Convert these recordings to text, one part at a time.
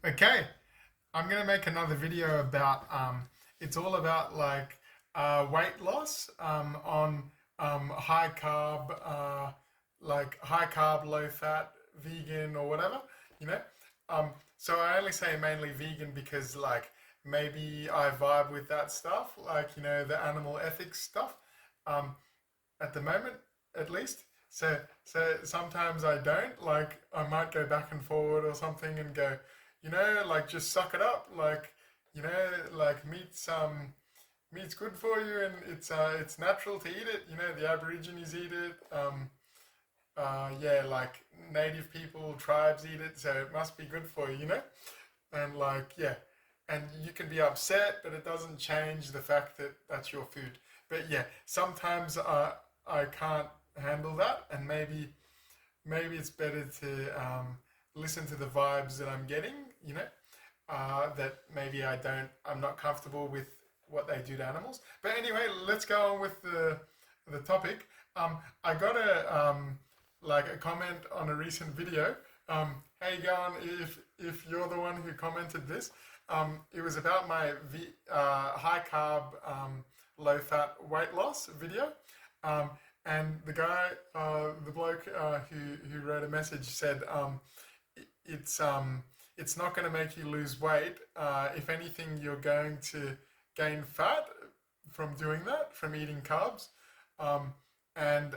Okay, I'm gonna make another video about it's all about like weight loss on high carb, high carb, low fat, vegan or whatever, you know. So I only say mainly vegan because like maybe I vibe with that stuff, like the animal ethics stuff. Um, at the moment, at least. So sometimes I don't. Like I might go back and forward or something and go, like just suck it up. Like meat's good for you and it's natural to eat it. The Aborigines eat it. Yeah, like native people, tribes eat it, so it must be good for you. And like yeah, and you can be upset, but it doesn't change the fact that that's your food. But yeah, sometimes I can't handle that, and maybe it's better to listen to the vibes that I'm getting. That maybe I'm not comfortable with what they do to animals. But anyway, let's go on with the topic. I got a comment on a recent video. How you going? If you're the one who commented this, it was about my high carb, low fat weight loss video. Um, and the bloke who wrote a message said it's not going to make you lose weight. If anything, you're going to gain fat from doing that, from eating carbs, um, and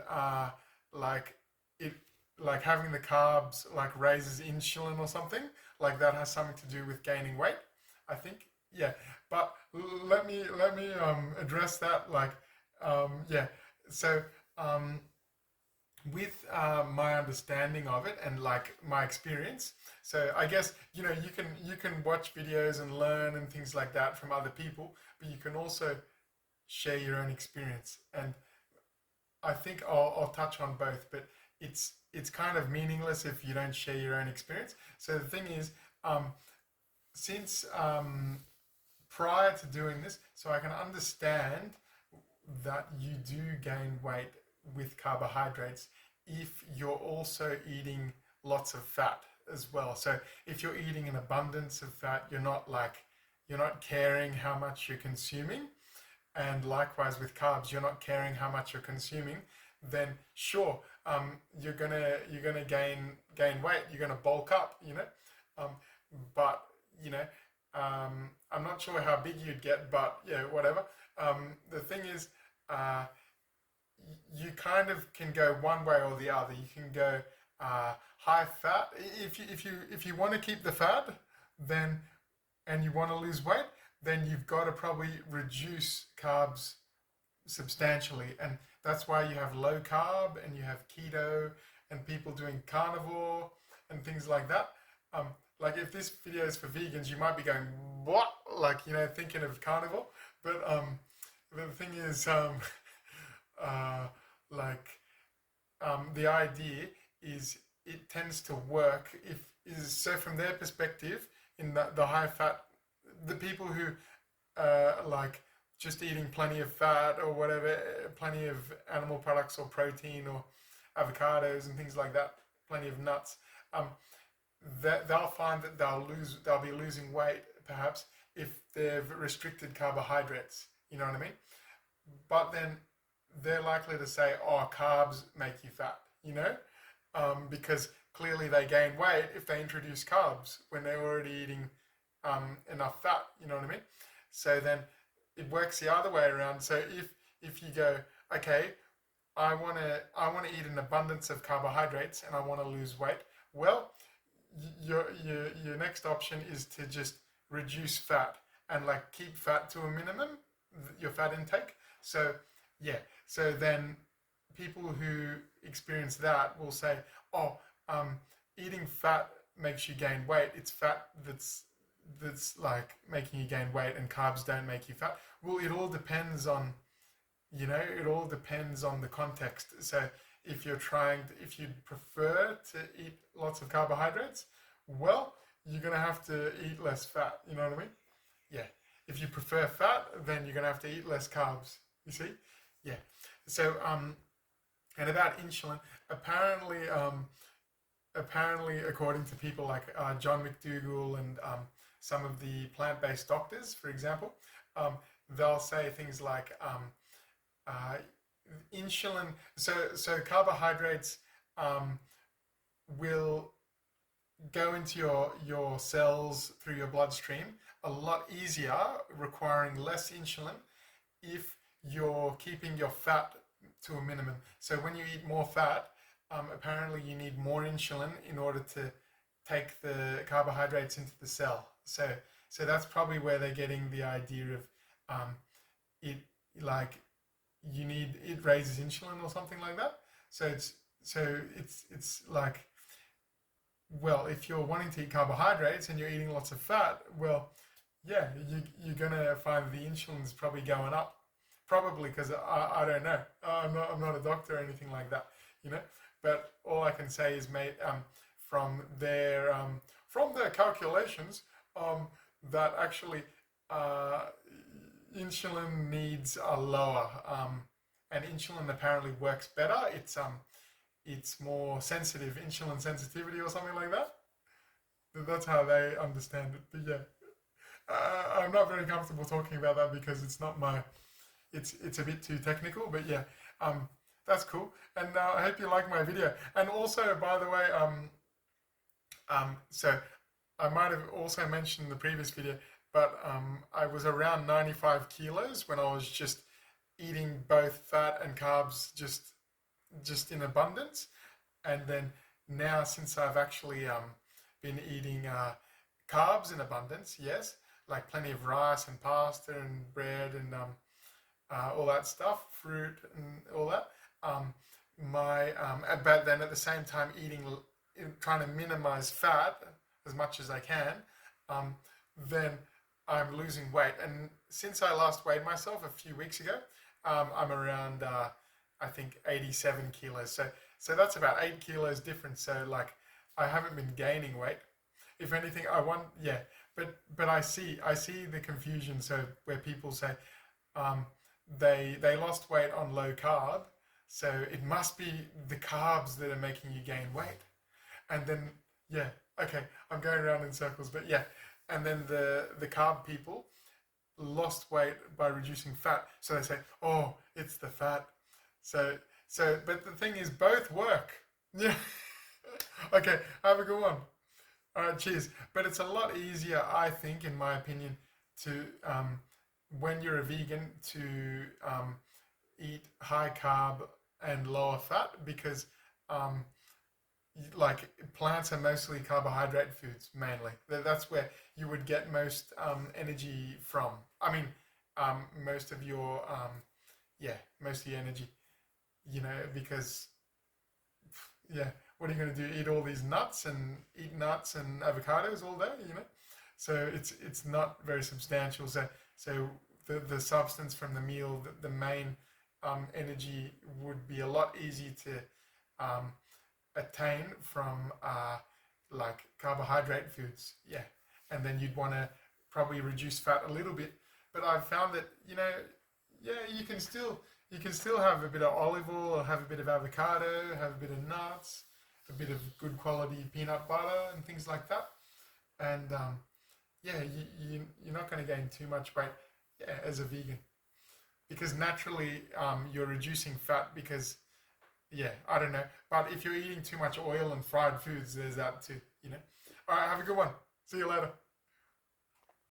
like it, like having the carbs like raises insulin or something. Like that has something to do with gaining weight. I think, yeah. But let me address that. Yeah. So um, with my understanding of it and like my experience. So I guess you can watch videos and learn and things like that from other people, but you can also share your own experience. And I think I'll touch on both, but it's kind of meaningless if you don't share your own experience. So the thing is, um, since prior to doing this, so I can understand that you do gain weight with carbohydrates if you're also eating lots of fat as well. So if you're eating an abundance of fat, you're not caring how much you're consuming, and likewise with carbs, you're not caring how much you're consuming, then sure, you're gonna gain weight, you're gonna bulk up, um, but you know, I'm not sure how big you'd get, but yeah, whatever. The thing is, uh, you kind of can go one way or the other. You can go high fat if you want to keep the fat, then and you want to lose weight, then you've got to probably reduce carbs substantially, and that's why you have low carb and you have keto and people doing carnivore and things like that. Um, like if this video is for vegans, you might be going, "What?" Like thinking of carnivore, but the thing is, uh, like the idea is it tends to work if is so from their perspective in the high fat, the people who like just eating plenty of fat or whatever, plenty of animal products or protein or avocados and things like that, plenty of nuts, um, that they'll find that they'll be losing weight perhaps if they've restricted carbohydrates. You know what I mean? But then they're likely to say, "Oh, carbs make you fat," because clearly they gain weight if they introduce carbs when they're already eating enough fat. You know what I mean? So then it works the other way around. So if you go, okay, I want to eat an abundance of carbohydrates and I want to lose weight. Well, your next option is to just reduce fat and like keep fat to a minimum, your fat intake. So yeah, so then people who experience that will say, oh, eating fat makes you gain weight. It's fat that's like making you gain weight, and carbs don't make you fat. Well, it all depends on the context. So if you prefer to eat lots of carbohydrates, well, you're gonna have to eat less fat. You know what I mean? Yeah. If you prefer fat, then you're gonna have to eat less carbs. You see? Yeah. So and about insulin, apparently apparently, according to people like John McDougall and some of the plant-based doctors, for example, um, they'll say things like uh, insulin. So carbohydrates um, will go into your cells through your bloodstream a lot easier, requiring less insulin if you're keeping your fat to a minimum. So when you eat more fat, apparently you need more insulin in order to take the carbohydrates into the cell. So that's probably where they're getting the idea of it like it raises insulin or something like that. So it's like, well, if you're wanting to eat carbohydrates and you're eating lots of fat, well, yeah, you're gonna find the insulin's probably going up, probably because I don't know. I'm not a doctor or anything like that, you know. But all I can say is, mate, from their calculations, that actually uh, insulin needs are lower, and insulin apparently works better. It's more sensitive, insulin sensitivity or something like that. That's how they understand it. But yeah, I'm not very comfortable talking about that because it's not my. It's a bit too technical. But yeah, um, that's cool. And I hope you like my video. And also, by the way, so I might have also mentioned in the previous video, but I was around 95 kilos when I was just eating both fat and carbs just in abundance. And then now, since I've actually been eating carbs in abundance, yes, like plenty of rice and pasta and bread and all that stuff, fruit and all that. Um, but then at the same time trying to minimize fat as much as I can, um, then I'm losing weight. And since I last weighed myself a few weeks ago, I'm around I think 87 kilos. So that's about 8 kilos difference. So like I haven't been gaining weight. If anything, I want, yeah. But I see the confusion. So where people say um, they lost weight on low carb, so it must be the carbs that are making you gain weight. And then yeah, okay, I'm going around in circles, but yeah. And then the carb people lost weight by reducing fat. So they say, oh, it's the fat. But the thing is, both work. Yeah. Okay, have a good one. All right, cheers. But it's a lot easier, I think, in my opinion, to when you're a vegan to eat high carb and lower fat because um, like plants are mostly carbohydrate foods mainly. That's where you would get most energy from. I mean, most of your yeah, most of your energy. Because yeah, what are you going to do? Eat all these nuts and eat nuts and avocados all day? So it's not very substantial. So the substance from the meal, the main energy would be a lot easier to attain from like carbohydrate foods. Yeah, and then you'd want to probably reduce fat a little bit. But I've found that yeah, you can still have a bit of olive oil, or have a bit of avocado, have a bit of nuts, a bit of good quality peanut butter and things like that. And yeah, you're not going to gain too much weight, yeah, as a vegan because naturally you're reducing fat because yeah, I don't know. But if you're eating too much oil and fried foods, there's that too. All right, have a good one. See you later.